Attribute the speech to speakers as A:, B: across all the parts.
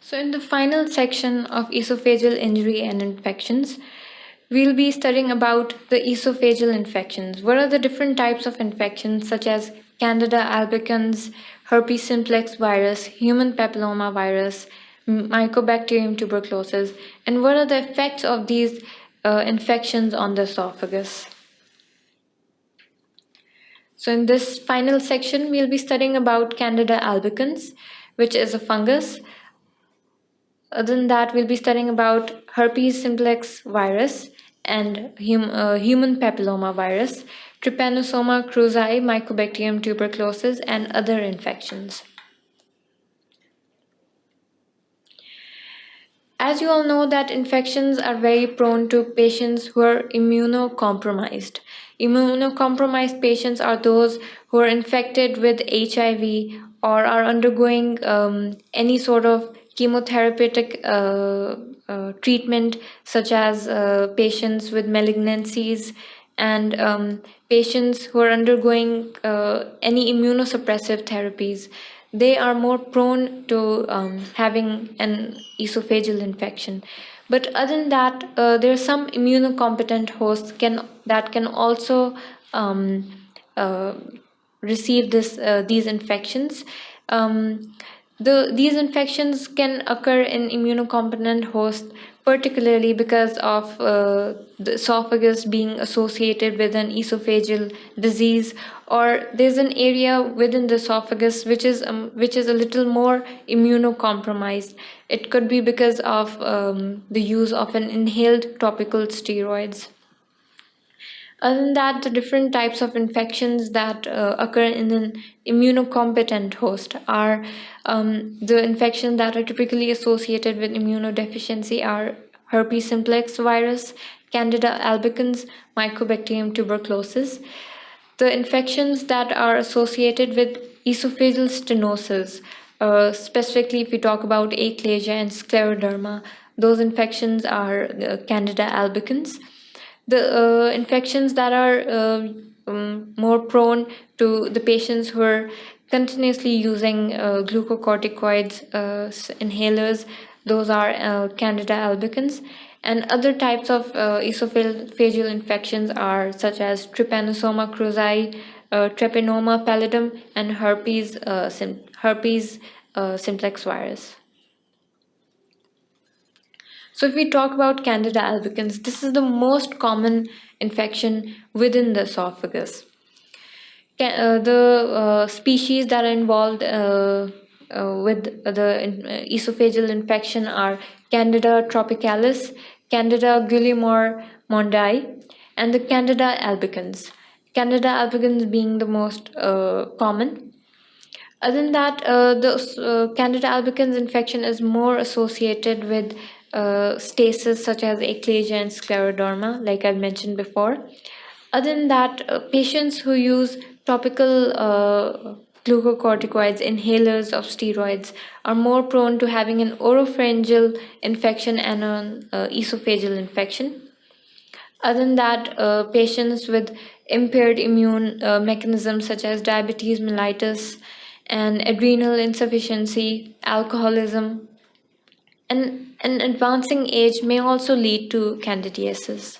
A: So, in the final section of esophageal injury and infections, we'll be studying about the esophageal infections. What are the different types of infections, such as Candida albicans, herpes simplex virus, human papilloma virus, Mycobacterium tuberculosis, and what are the effects of these infections on the esophagus? So, in this final section, we'll be studying about Candida albicans, which is a fungus. Other than that, we'll be studying about herpes simplex virus and human papilloma virus, trypanosoma cruzi, Mycobacterium tuberculosis, and other infections. As you all know that infections are very prone to patients who are immunocompromised. Immunocompromised patients are those who are infected with HIV or are undergoing any sort of chemotherapeutic treatment, such as patients with malignancies and patients who are undergoing any immunosuppressive therapies. They are more prone to having an esophageal infection. But other than that, there are some immunocompetent hosts that can also uh, receive these infections. These infections can occur in immunocompetent hosts, particularly because of the esophagus being associated with an esophageal disease, or there's an area within the esophagus which is a little more immunocompromised. It could be because of the use of an inhaled topical steroids. Other than that, the different types of infections that occur in an immunocompetent host are the infections that are typically associated with immunodeficiency are herpes simplex virus, Candida albicans, Mycobacterium tuberculosis. The infections that are associated with esophageal stenosis, specifically if we talk about achalasia and scleroderma, those infections are Candida albicans. The infections that are more prone to the patients who are continuously using glucocorticoids inhalers, those are Candida albicans. And other types of esophageal infections are such as trypanosoma cruzi, treponema pallidum, and herpes simplex virus. So, if we talk about Candida albicans, this is the most common infection within the esophagus. The species that are involved with the esophageal infection are Candida tropicalis, Candida guillemot mondai, and the Candida albicans. Candida albicans being the most common. Other than that, the Candida albicans infection is more associated with stasis such as achalasia and scleroderma, like I've mentioned before. Other than that, patients who use topical glucocorticoids, inhalers of steroids, are more prone to having an oropharyngeal infection and an esophageal infection. Other than that, patients with impaired immune mechanisms such as diabetes mellitus and adrenal insufficiency, alcoholism, and an advancing age may also lead to candidiasis.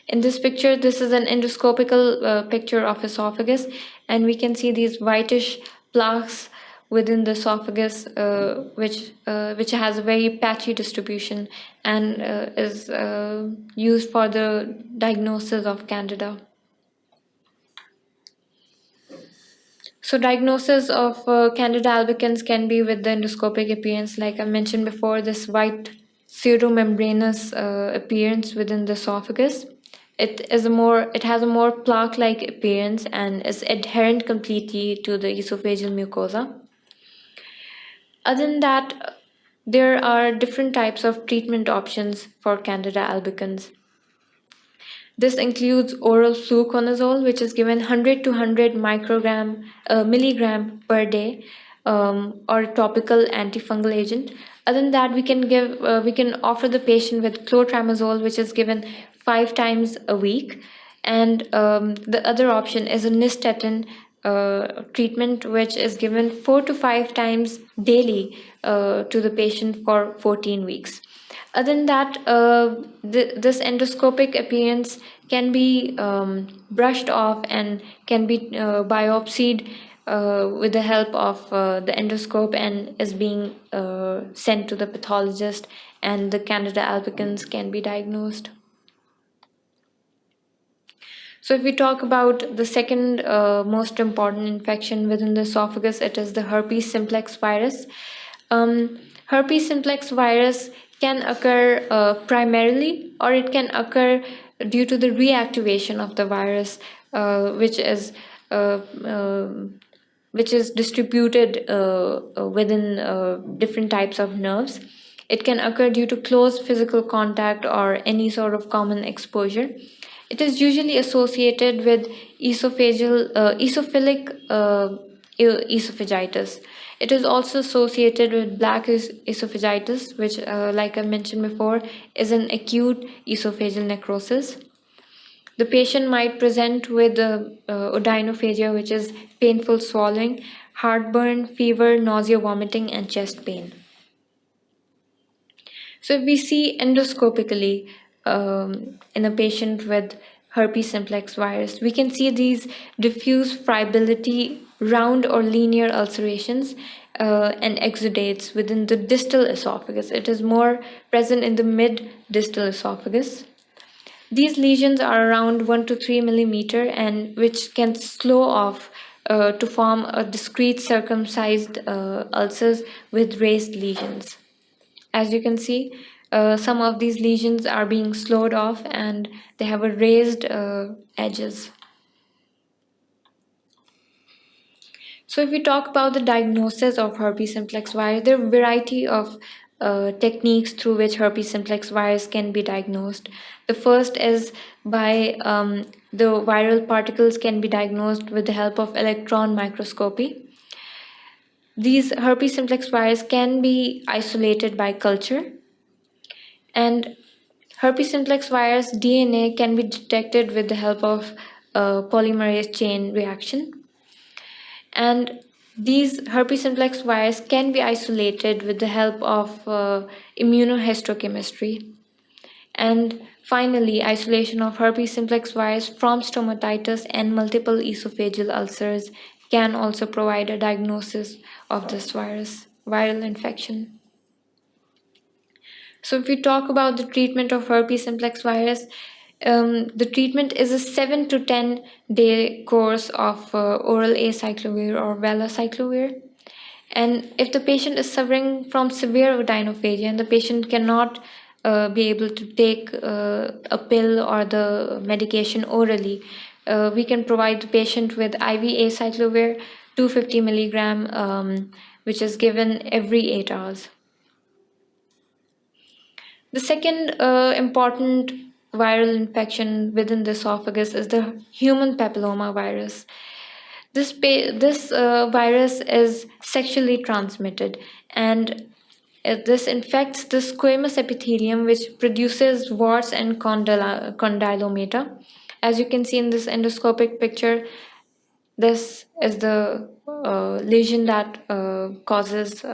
A: In this picture, this is an endoscopical picture of esophagus, and we can see these whitish plaques within the esophagus, which has a very patchy distribution and is used for the diagnosis of Candida. So, diagnosis of Candida albicans can be with the endoscopic appearance, like I mentioned before, this white pseudomembranous appearance within the esophagus. It has a more plaque-like appearance and is adherent completely to the esophageal mucosa. Other than that, there are different types of treatment options for Candida albicans. This includes oral fluconazole, which is given 100 to 100 milligram per day, or topical antifungal agent. Other than that, we can offer the patient with clotrimazole, which is given 5 times a week, and the other option is a nystatin, treatment which is given 4 to 5 times daily to the patient for 14 weeks. Other than that, this endoscopic appearance can be brushed off and can be biopsied with the help of the endoscope and is being sent to the pathologist, and the Candida albicans can be diagnosed. So, if we talk about the second most important infection within the esophagus, it is the herpes simplex virus. Herpes simplex virus can occur primarily, or it can occur due to the reactivation of the virus, uh, uh, which is distributed within different types of nerves. It can occur due to close physical contact or any sort of common exposure. It is usually associated with esophilic esophagitis. It is also associated with black esophagitis, which, like I mentioned before, is an acute esophageal necrosis. The patient might present with odynophagia, which is painful swallowing, heartburn, fever, nausea, vomiting, and chest pain. So, if we see endoscopically in a patient with herpes simplex virus, we can see these diffuse friability, round or linear ulcerations, and exudates within the distal esophagus. It is more present in the mid distal esophagus. These lesions are around 1 to 3 millimeter, and which can slow off to form a discrete circumcised ulcers with raised lesions. As you can see, some of these lesions are being slowed off and they have a raised edges. So, if we talk about the diagnosis of herpes simplex virus, there are a variety of techniques through which herpes simplex virus can be diagnosed. The first is by the viral particles can be diagnosed with the help of electron microscopy. These herpes simplex virus can be isolated by culture, and herpes simplex virus DNA can be detected with the help of polymerase chain reaction. And these herpes simplex virus can be isolated with the help of immunohistochemistry. And finally, isolation of herpes simplex virus from stomatitis and multiple esophageal ulcers can also provide a diagnosis of this viral infection. So, if we talk about the treatment of herpes simplex virus, the treatment is a 7 to 10 day course of oral acyclovir or valacyclovir. And if the patient is suffering from severe odynophagia and the patient cannot be able to take a pill or the medication orally, we can provide the patient with IV acyclovir 250 milligram, which is given every 8 hours. The second important viral infection within the esophagus is the human papilloma virus. This virus is sexually transmitted, and this infects the squamous epithelium, which produces warts and condylomata. As you can see in this endoscopic picture, this is the lesion that causes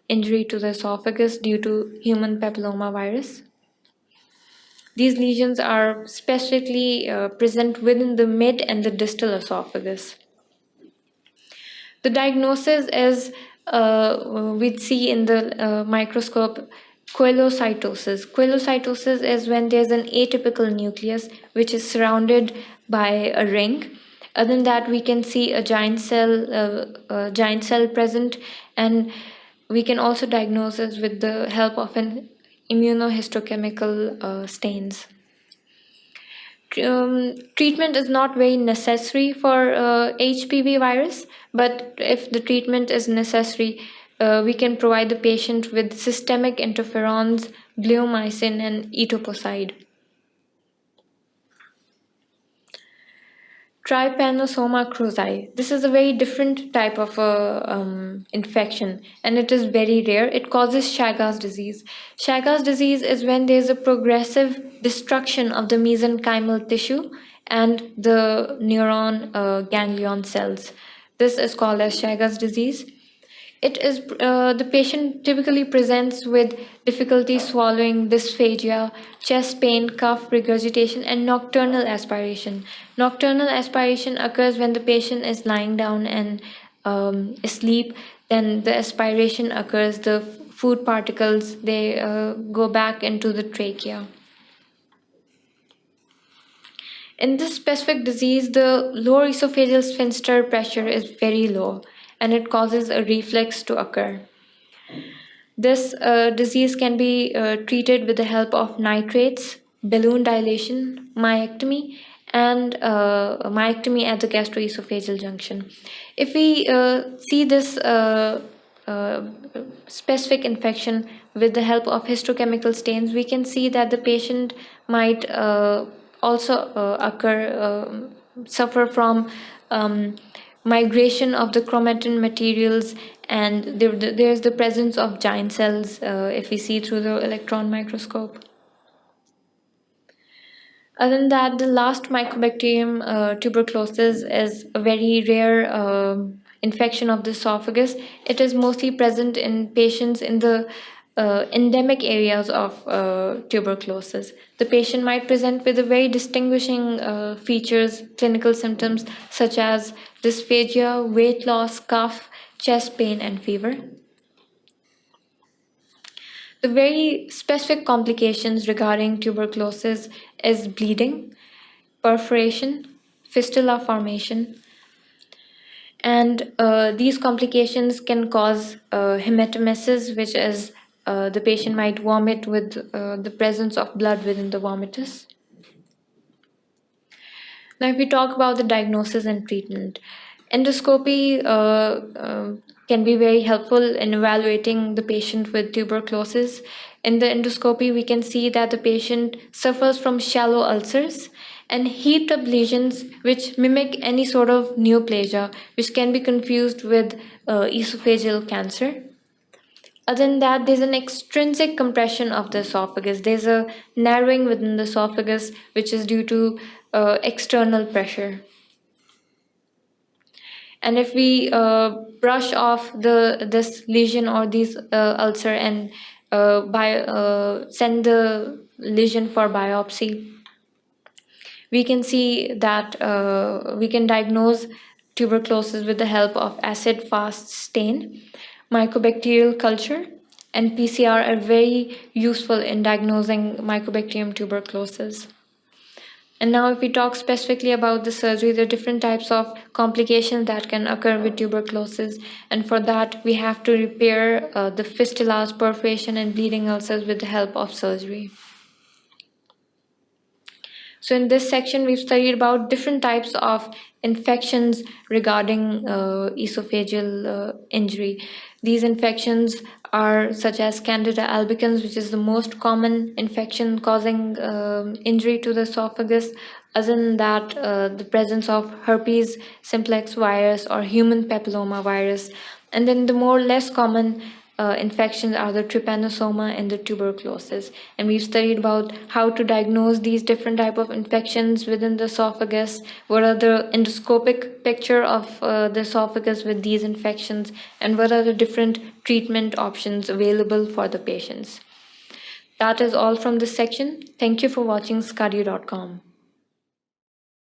A: injury to the esophagus due to human papilloma virus. These lesions are specifically present within the mid and the distal esophagus. The diagnosis is we'd see in the microscope coelocytosis. Coelocytosis is when there's an atypical nucleus which is surrounded by a ring. Other than that, we can see a giant cell present, and we can also diagnose it with the help of an immunohistochemical stains. Treatment is not very necessary for HPV virus, but if the treatment is necessary, we can provide the patient with systemic interferons, bleomycin, and etoposide. Trypanosoma cruzi. This is a very different type of infection, and it is very rare. It causes Chagas disease. Chagas disease is when there is a progressive destruction of the mesenchymal tissue, and the neuron ganglion cells. This is called as Chagas disease. It is the patient typically presents with difficulty swallowing, dysphagia, chest pain, cough, regurgitation, and nocturnal aspiration. Nocturnal aspiration occurs when the patient is lying down and asleep. Then the aspiration occurs. The food particles they go back into the trachea. In this specific disease, the lower esophageal sphincter pressure is very low and it causes a reflux to occur. This disease can be treated with the help of nitrates, balloon dilation, myectomy, and myectomy at the gastroesophageal junction. If we see this specific infection with the help of histochemical stains, we can see that the patient might also suffer from migration of the chromatin materials, and there's the presence of giant cells if we see through the electron microscope. Other than that, the last Mycobacterium tuberculosis is a very rare infection of the esophagus. It is mostly present in patients in the endemic areas of tuberculosis. The patient might present with a very distinguishing features, clinical symptoms such as dysphagia, weight loss, cough, chest pain, and fever. The very specific complications regarding tuberculosis is bleeding, perforation, fistula formation, and these complications can cause hematomas, which is the patient might vomit with the presence of blood within the vomitus. Now, if we talk about the diagnosis and treatment, endoscopy can be very helpful in evaluating the patient with tuberculosis. In the endoscopy, we can see that the patient suffers from shallow ulcers and heaped up lesions which mimic any sort of neoplasia, which can be confused with esophageal cancer. Other than that, there's an extrinsic compression of the esophagus. There's a narrowing within the esophagus, which is due to external pressure. And if we brush off this lesion or these ulcer and send the lesion for biopsy, we can see that we can diagnose tuberculosis with the help of acid-fast stain, mycobacterial culture, and PCR are very useful in diagnosing Mycobacterium tuberculosis. And now if we talk specifically about the surgery, there are different types of complications that can occur with tuberculosis. And for that, we have to repair the fistulas, perforation, and bleeding ulcers with the help of surgery. So in this section, we've studied about different types of infections regarding esophageal injury. These infections are such as Candida albicans, which is the most common infection causing injury to the esophagus. Other than that, the presence of herpes simplex virus or human papilloma virus. And then the less common infections are the trypanosoma and the tuberculosis. And we've studied about how to diagnose these different type of infections within the esophagus, what are the endoscopic picture of the esophagus with these infections, and what are the different treatment options available for the patients. That is all from this section. Thank you for watching sqadia.com.